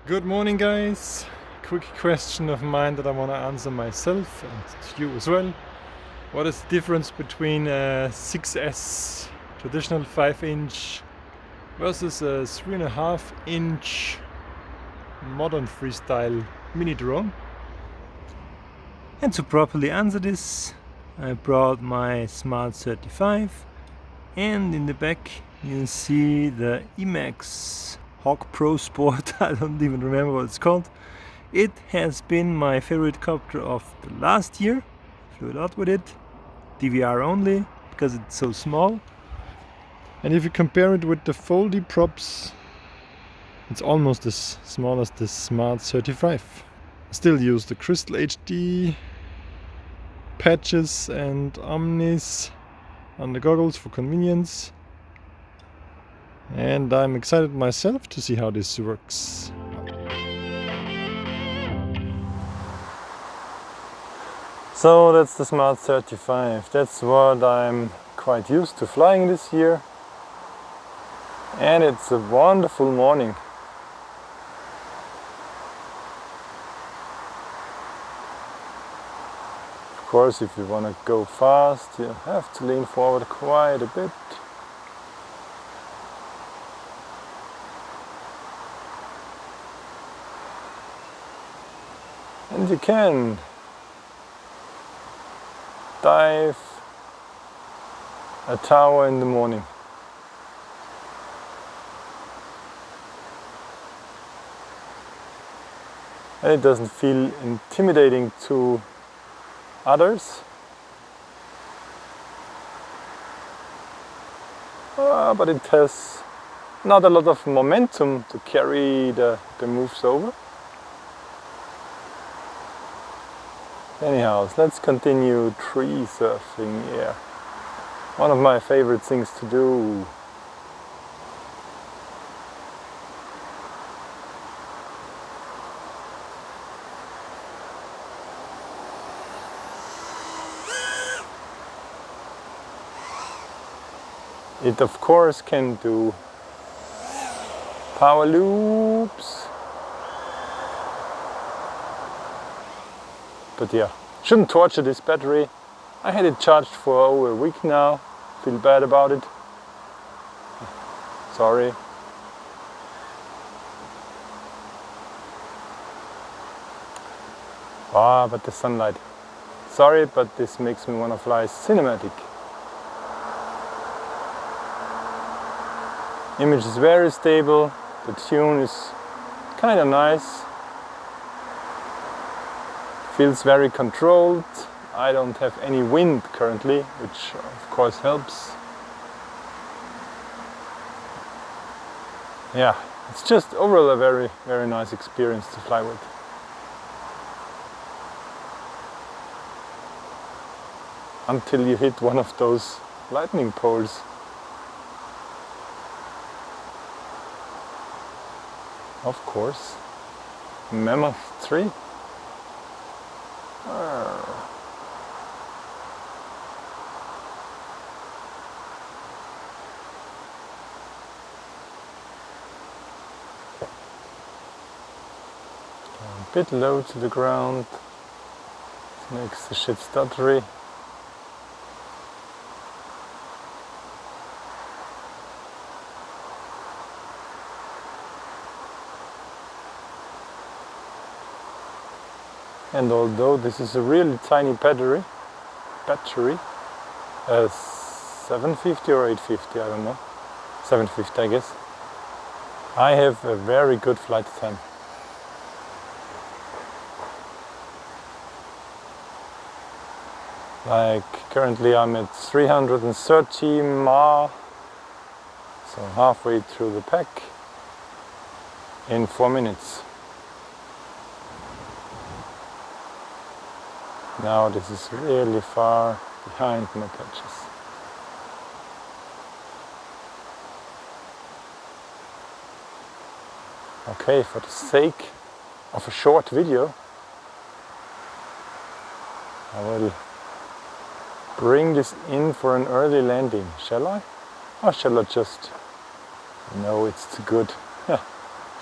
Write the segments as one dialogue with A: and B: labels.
A: Good morning, guys. Quick question of mine that I want to answer myself and you as well. What is the difference between a 6S traditional 5-inch versus a 3.5-inch modern freestyle mini drone? And to properly answer this, I brought my Smart 35, and in the back you see the Emax Hawk Pro Sport. I don't even remember what it's called. It has been my favorite copter of the last year. Flew a lot with it. DVR only because it's so small. And if you compare it with the foldy props, it's almost as small as the Smart 35. I still use the Crystal HD patches and omnis on the goggles for convenience. And I'm excited myself to see how this works. So that's the Smart 35. That's what I'm quite used to flying this year. And it's a wonderful morning. Of course, if you want to go fast, you have to lean forward quite a bit. And you can dive a tower in the morning. And it doesn't feel intimidating to others. But it has not a lot of momentum to carry the moves over. Anyhow, let's continue tree surfing here. One of my favorite things to do. It of course can do power loops. But yeah, shouldn't torture this battery. I had it charged for over a week now. Feel bad about it. Sorry. But the sunlight. Sorry, but this makes me want to fly cinematic. Image is very stable. The tune is kind of nice. Feels very controlled. I don't have any wind currently, which of course helps. Yeah, it's just overall a very, very nice experience to fly with. Until you hit one of those lightning poles. Of course, Mammoth 3. A bit low to the ground, makes the shit stuttery. And although this is a really tiny battery, 750 or 850, I don't know, 750 I guess, I have a very good flight time. Like currently I'm at 330 ma, so halfway through the pack in 4 minutes. Now this is really far behind my patches. Okay, for the sake of a short video, I will bring this in for an early landing, shall I? Or shall I just... No, it's too good.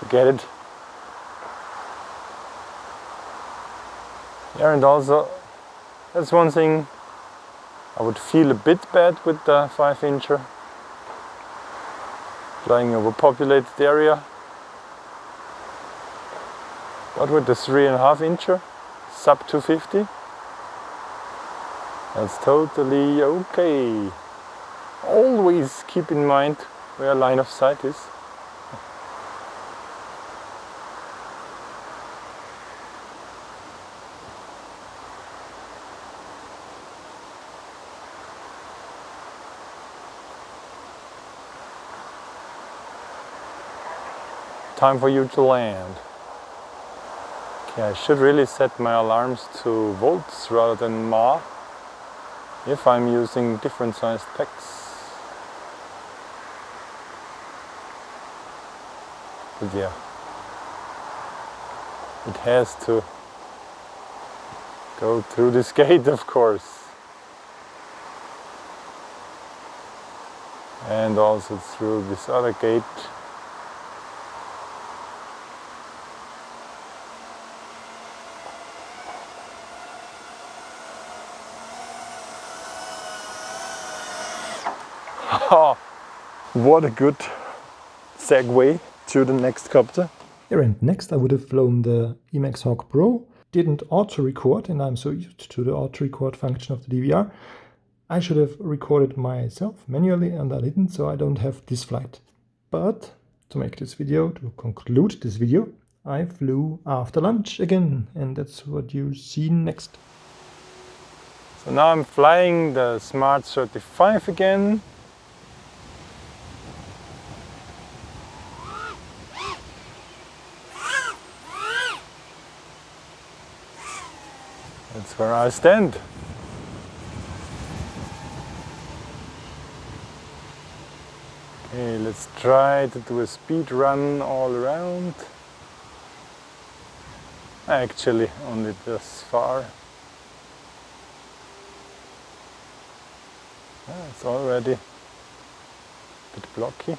A: Forget it. Yeah, and also that's one thing I would feel a bit bad with the 5-incher flying over populated area. But with the 3.5-incher, sub 250, that's totally okay. Always keep in mind where line of sight is. Time for you to land. Okay, I should really set my alarms to volts rather than mAh if I'm using different sized packs. But yeah, it has to go through this gate, of course, and also through this other gate. Oh, what a good segue to the next copter. Here, and next I would have flown the Emax Hawk Pro. Didn't auto-record, and I'm so used to the auto-record function of the DVR. I should have recorded myself manually, and I didn't, so I don't have this flight. But to make this video, to conclude this video, I flew after lunch again, and that's what you see next. So now I'm flying the Smart 35 again. That's where I stand. Okay, let's try to do a speed run all around. Actually, only this far. It's already a bit blocky.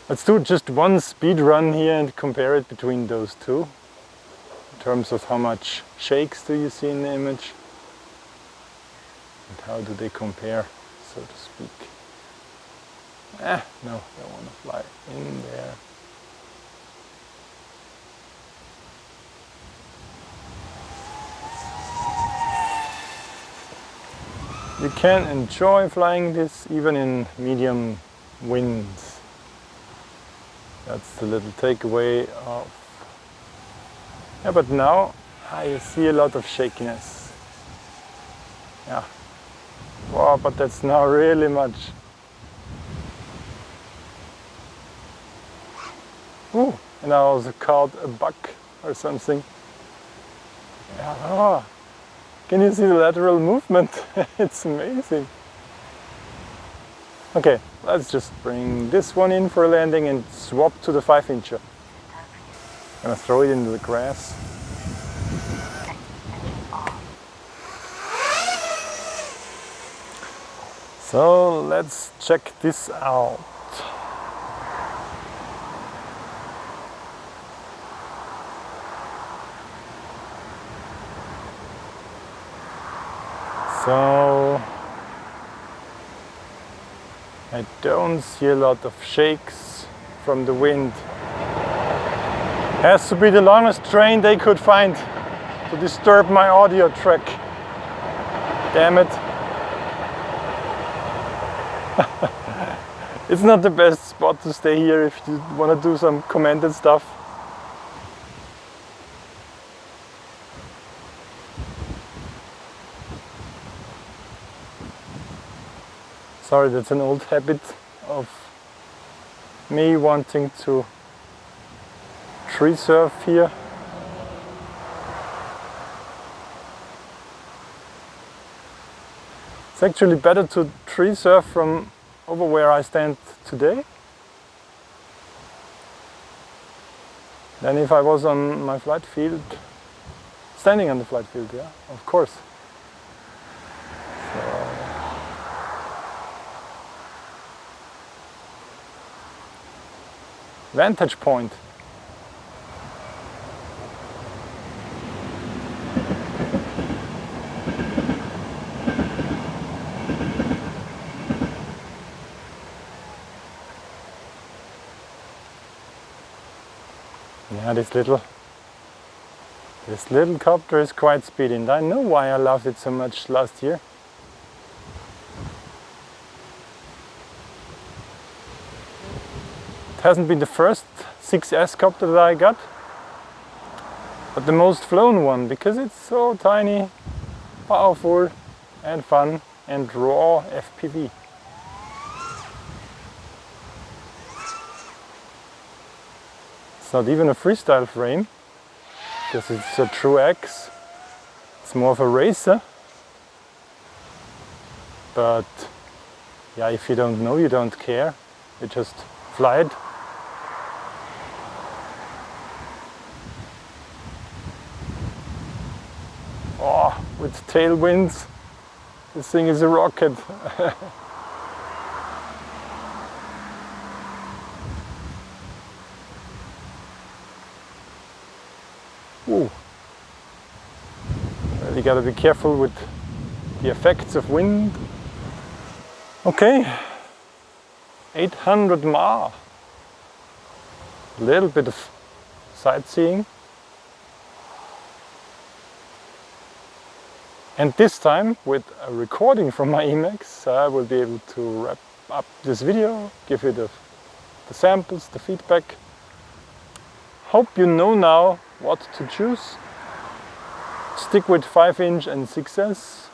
A: Let's do just one speed run here and compare it between those two. In terms of how much shakes do you see in the image and how do they compare, so to speak. No, I don't want to fly in there. You can enjoy flying this even in medium winds. That's the little takeaway of. Yeah, but now I see a lot of shakiness. Yeah. Wow, but that's not really much. Ooh, and I also caught a buck or something. Yeah. Oh. Can you see the lateral movement? It's amazing. Okay, let's just bring this one in for a landing and swap to the 5-incher. I'm gonna throw it into the grass. So let's check this out. So I don't see a lot of shakes from the wind. Has to be the longest train they could find to disturb my audio track. Damn it. It's not the best spot to stay here if you want to do some commented stuff. Sorry, that's an old habit of me wanting to tree surf here. It's actually better to tree surf from over where I stand today than if I was on my flight field, standing on the flight field, yeah, of course. So, vantage point. Yeah, this little copter is quite speedy, and I know why I loved it so much last year. It hasn't been the first 6S copter that I got, but the most flown one, because it's so tiny, powerful and fun and raw FPV. It's not even a freestyle frame, because it's a true X. It's more of a racer. But yeah, if you don't know, you don't care. You just fly it. Oh, with tailwinds, this thing is a rocket. Ooh. Well, you gotta be careful with the effects of wind. Okay, 800 ma. A little bit of sightseeing. And this time, with a recording from my Emax, I will be able to wrap up this video, give you the samples, the feedback. Hope you know now what to choose. Stick with 5" and 6S,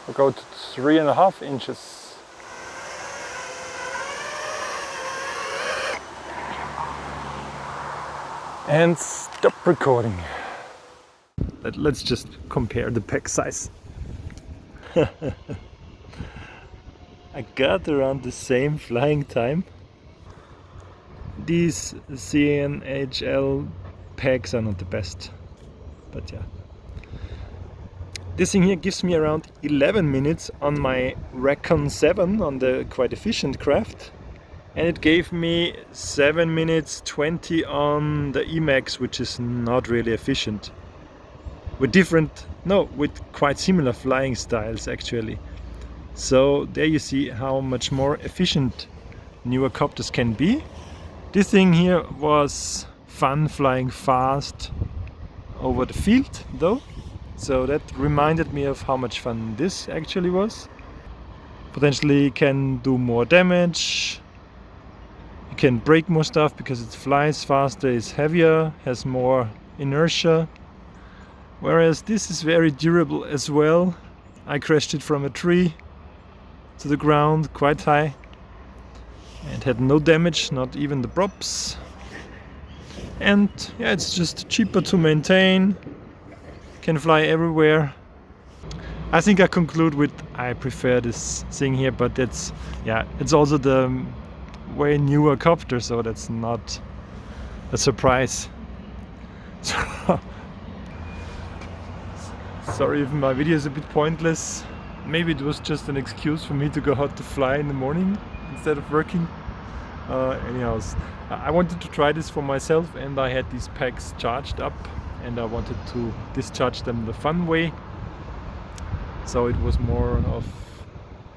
A: or go to 3.5 inches. And stop recording. Let's just compare the pack size. I got around the same flying time. These CNHL packs are not the best, but yeah. This thing here gives me around 11 minutes on my Recon 7 on the quite efficient craft, and it gave me 7 minutes 20 on the Emax, which is not really efficient. With quite similar flying styles actually. So there you see how much more efficient newer copters can be. This thing here was fun flying fast over the field though, so that reminded me of how much fun this actually was. Potentially can do more damage, you can break more stuff because it flies faster, is heavier, has more inertia. Whereas this is very durable as well. I crashed it from a tree to the ground quite high and had no damage, not even the props. And yeah, it's just cheaper to maintain, can fly everywhere. I think I conclude with I prefer this thing here, but it's also the way newer copter, so that's not a surprise. So sorry if my video is a bit pointless. Maybe it was just an excuse for me to go out to fly in the morning instead of working. Anyhow, I wanted to try this for myself, and I had these packs charged up and I wanted to discharge them the fun way. So it was more of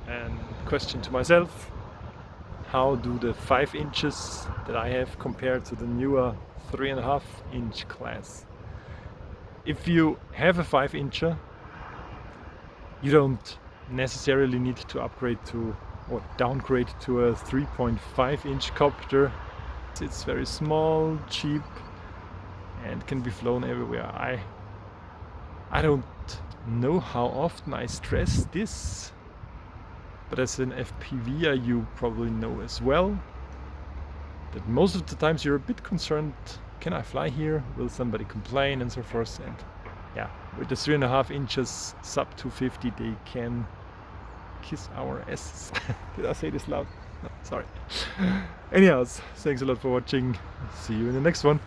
A: a question to myself. How do the 5 inches that I have compared to the newer 3.5 inch class? If you have a 5 incher, you don't necessarily need to upgrade to or downgrade to a 3.5 inch copter. It's very small, cheap, and can be flown everywhere. I don't know how often I stress this, but as an FPVer you probably know as well that most of the times you're a bit concerned, can I fly here? Will somebody complain? And so forth. And yeah, with the 3.5 inches sub 250 they can kiss our asses. Did I say this loud? No, sorry. Anyhow, thanks a lot for watching. See you in the next one.